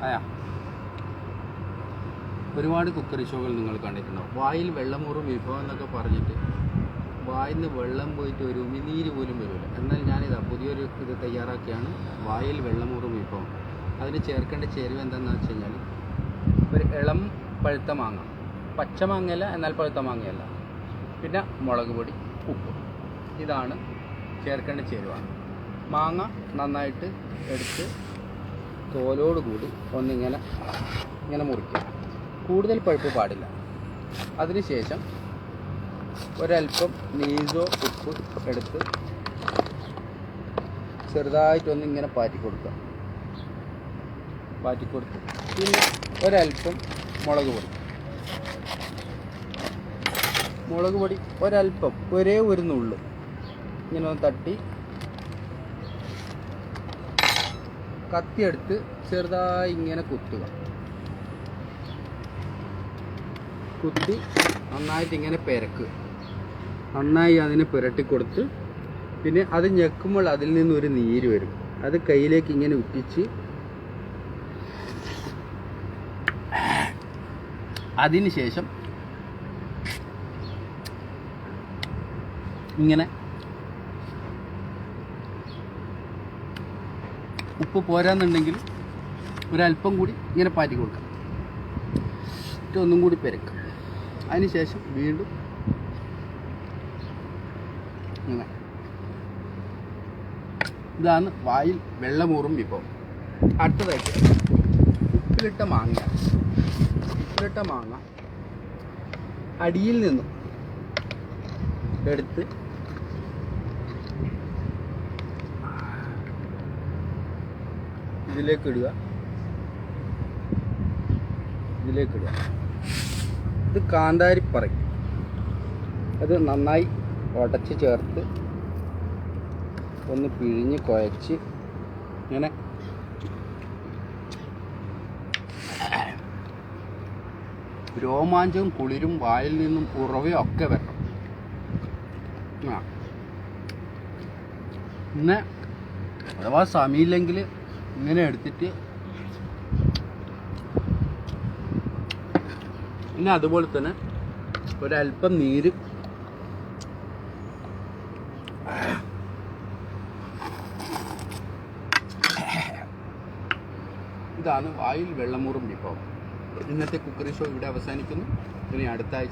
ആയാ ഒരുപാട് കുക്കറി ഷോകൾ നിങ്ങൾ കണ്ടിട്ടുണ്ടാവും. വായിൽ വെള്ളമൂറും വിഭവം എന്നൊക്കെ പറഞ്ഞിട്ട് വായിൽ നിന്ന് വെള്ളം പോയിട്ട് ഒരു ഉമിനീര് പോലും വരില്ല. എന്നാൽ ഞാനിതാ പുതിയൊരു ഇത് തയ്യാറാക്കിയാണ് വായിൽ വെള്ളമൂറും വിഭവം. അതിന് ചേർക്കേണ്ട ചേരുവ എന്താണെന്ന് വെച്ച് കഴിഞ്ഞാൽ ഒരു ഇളം പഴുത്ത മാങ്ങ, പച്ച മാങ്ങയല്ല എന്നാൽ പഴുത്ത മാങ്ങയല്ല, പിന്നെ മുളക് പൊടി, ഉപ്പ്. ഇതാണ് ചേർക്കേണ്ട ചേരുവ. മാങ്ങ നന്നായിട്ട് എടുത്ത് തോലോട് കൂടി ഇങ്ങനെ മുറിക്കുക. കൂടുതൽ പഴുപ്പ് പാടില്ല. അതിനുശേഷം ഒരല്പം നീസോ ഉപ്പ് എടുത്ത് ചെറുതായിട്ടൊന്നിങ്ങനെ പാറ്റിക്കൊടുത്ത് പിന്നെ ഒരല്പം മുളക് പൊടി ഒരല്പം, ഒരേ ഒരു നുള്ളു ഇങ്ങനെ ഒന്ന് തട്ടി കത്തിയെടുത്ത് ചെറുതായി ഇങ്ങനെ കുത്തി നന്നായിട്ട് ഇങ്ങനെ പെരക്കുക. നന്നായി അതിനെ പുരട്ടി കൊടുത്ത് പിന്നെ അത് ഞെക്കുമ്പോൾ അതിൽ നിന്നൊരു നീര് വരും. അത് കയ്യിലേക്ക് ഇങ്ങനെ ഉറ്റിച്ച് അതിന് ശേഷം ഇങ്ങനെ ഉപ്പ് പോരാന്നുണ്ടെങ്കിൽ ഒരല്പം കൂടി ഇങ്ങനെ പാറ്റി കൊടുക്കാം. ഒന്നും കൂടി പെരക്കുക. അതിന് ശേഷം വീണ്ടും ഇങ്ങനെ. ഇതാണ് വായിൽ വെള്ളമൂറും വിഭവം. അടുത്തതായിട്ട് ഉപ്പിലിട്ട മാങ്ങ അടിയിൽ നിന്നും എടുത്ത് ഇതിലേക്ക് ഇടുക. ഇത് കാന്താരിപ്പറയും. അത് നന്നായി ഉടച്ച് ചേർത്ത് ഒന്ന് പിഴിഞ്ഞ് കുഴച്ച് ഇങ്ങനെ രോമാഞ്ചവും കുളിരും വായിൽ നിന്നും ഉറവയും ഒക്കെ വരണം. പിന്നെ അഥവാ സമയമില്ലെങ്കിൽ ഇങ്ങനെ എടുത്തിട്ട് പിന്നെ അതുപോലെ തന്നെ ഒരല്പം നീര് ഇതാണ് വായിൽ വെള്ളമൂറും വിഭവം. ഇന്നത്തെ കുക്കറി ഷോ ഇവിടെ അവസാനിക്കുന്നു. ഇനി അടുത്ത ആഴ്ച